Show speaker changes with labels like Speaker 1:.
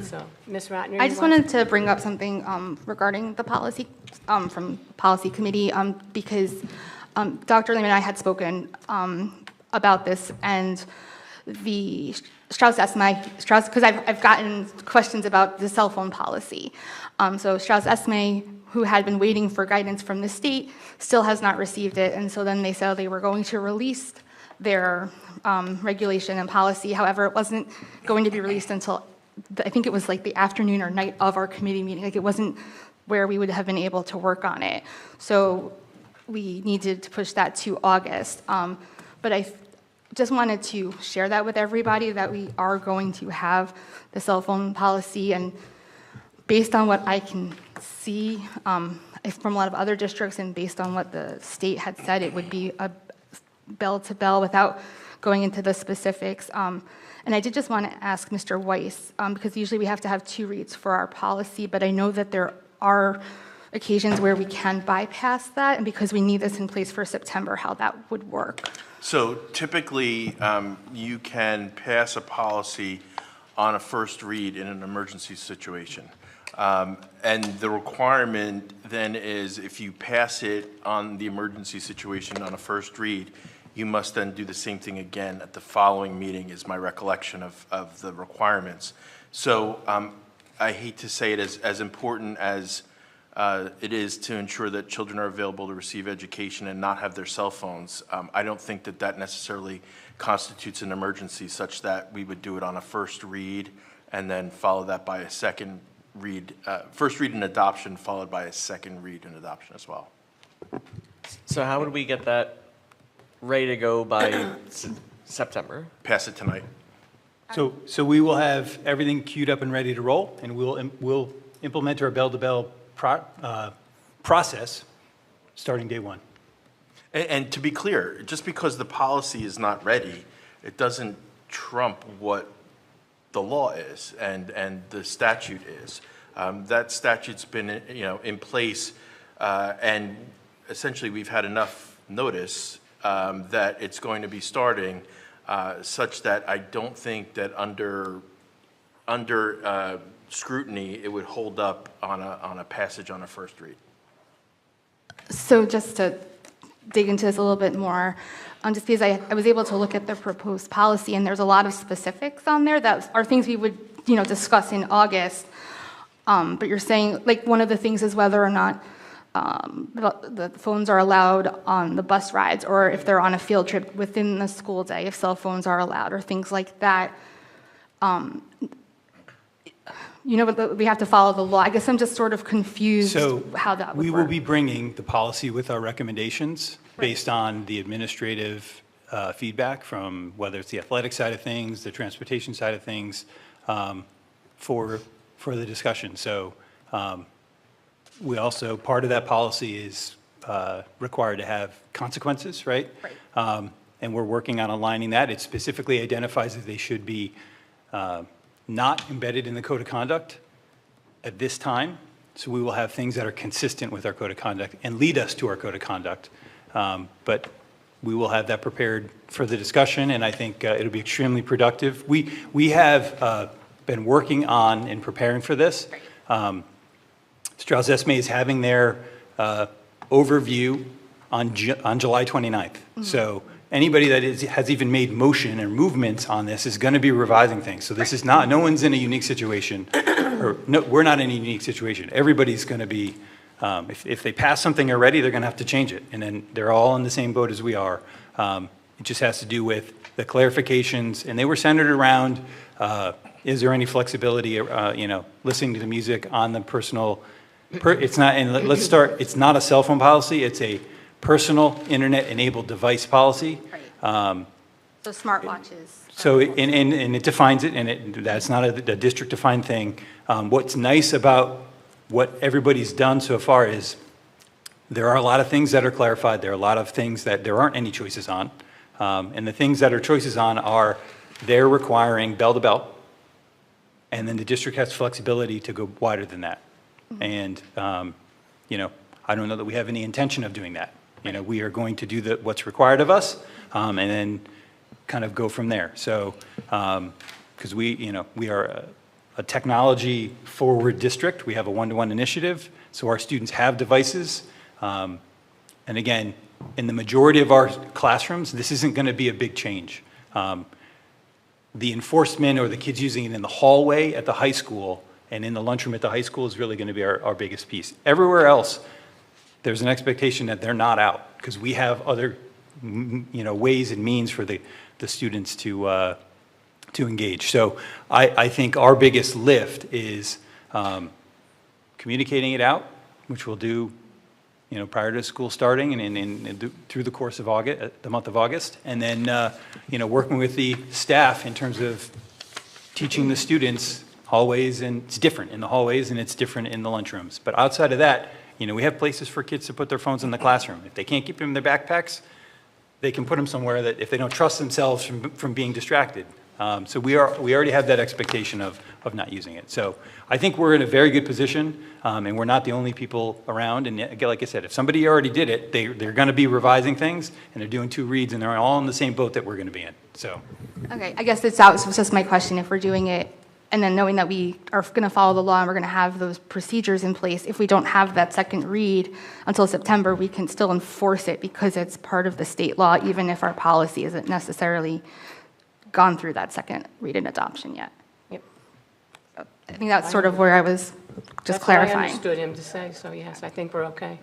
Speaker 1: So, Ms. Ratner,
Speaker 2: I just wanted to bring up something regarding the policy from policy committee because Dr. Lehman and I had spoken about this, and the Strauss, because I've gotten questions about the cell phone policy. So Strauss-Esme, who had been waiting for guidance from the state, still has not received it, and so then they said they were going to release their regulation and policy. However, it wasn't going to be released until, I think it was like the afternoon or night of our committee meeting. Like, it wasn't where we would have been able to work on it. So we needed to push that to August. But I just wanted to share that with everybody, that we are going to have the cell phone policy. And based on what I can see from a lot of other districts, and based on what the state had said, it would be a bell to bell without going into the specifics. And I did just want to ask Mr. Weiss, because usually we have to have 2 reads for our policy, but I know that there are occasions where we can bypass that, and because we need this in place for September, how that would work.
Speaker 3: So typically, you can pass a policy on a first read in an emergency situation. And the requirement then is, if you pass it on the emergency situation on a first read, you must then do the same thing again at the following meeting, is my recollection of the requirements. So I hate to say it, as important as it is to ensure that children are available to receive education and not have their cell phones, I don't think that that necessarily constitutes an emergency such that we would do it on a first read and then follow that by a second read, first read and adoption followed by a second read and adoption as well.
Speaker 4: So how would we get that ready to go by September?
Speaker 3: Pass it tonight.
Speaker 5: So we will have everything queued up and ready to roll, and we'll implement our bell-to-bell process starting day 1.
Speaker 3: And to be clear, just because the policy is not ready, it doesn't trump what the law is and the statute is. That statute's been in place, and essentially we've had enough notice that it's going to be starting, such that I don't think that under scrutiny it would hold up on a passage on a first read.
Speaker 2: So just to dig into this a little bit more, just because I was able to look at the proposed policy, and there's a lot of specifics on there that are things we would discuss in August. But you're saying, like, one of the things is whether or not the phones are allowed on the bus rides, or if they're on a field trip within the school day, if cell phones are allowed, or things like that. But we have to follow the law. I guess I'm just sort of confused how that would work.
Speaker 5: We will be bringing the policy with our recommendations based on the administrative feedback from whether it's the athletic side of things, the transportation side of things, for the discussion. So we also, part of that policy is required to have consequences, right?
Speaker 2: Right.
Speaker 5: And we're working on aligning that. It specifically identifies that they should be not embedded in the code of conduct at this time. So we will have things that are consistent with our code of conduct and lead us to our code of conduct. But we will have that prepared for the discussion, and I think it'll be extremely productive. We have been working on and preparing for this. Strauss-Esme is having their overview on July 29th. Mm-hmm. So anybody that has even made motion or movements on this is going to be revising things. So this is not, no one's in a unique situation, or no, we're not in a unique situation. Everybody's going to be, if they pass something already, they're going to have to change it. And then they're all in the same boat as we are. It just has to do with the clarifications, and they were centered around, is there any flexibility, listening to the music on the personal, it's not, and let's start, it's not a cell phone policy, it's a personal internet-enabled device policy.
Speaker 2: Right. So smartwatches.
Speaker 5: So, and it defines it, and that's not a district-defined thing. What's nice about what everybody's done so far is there are a lot of things that are clarified. There are a lot of things that there aren't any choices on. And the things that are choices on are they're requiring bell-to-bell, and then the district has flexibility to go wider than that. Mm-hmm. And, I don't know that we have any intention of doing that. We are going to do what's required of us, and then kind of go from there. So, because we are a technology-forward district. We have a one-to-one initiative, so our students have devices. And again, in the majority of our classrooms, this isn't going to be a big change. The enforcement or the kids using it in the hallway at the high school and in the lunchroom at the high school is really going to be our biggest piece. Everywhere else, there's an expectation that they're not out because we have other ways and means for the students to engage. So I think our biggest lift is communicating it out, which we'll do prior to school starting and through the course of August, the month of August, and then working with the staff in terms of teaching the students hallways, and it's different in the hallways and it's different in the lunchrooms. But outside of that, we have places for kids to put their phones in the classroom. If they can't keep them in their backpacks, they can put them somewhere that if they don't trust themselves from being distracted. So we already have that expectation of not using it. So I think we're in a very good position, and we're not the only people around. And again, like I said, if somebody already did it, they're going to be revising things, and they're doing 2 reads, and they're all in the same boat that we're going to be in. So.
Speaker 2: Okay, I guess that was just my question. If we're doing it, and then knowing that we are going to follow the law and we're going to have those procedures in place, if we don't have that second read until September, we can still enforce it because it's part of the state law, even if our policy isn't necessarily gone through that second read and adoption yet.
Speaker 1: Yep.
Speaker 2: I think that's sort of where I was just
Speaker 1: That's what I
Speaker 2: clarifying.
Speaker 1: understood him to say, so yes, I think we're okay.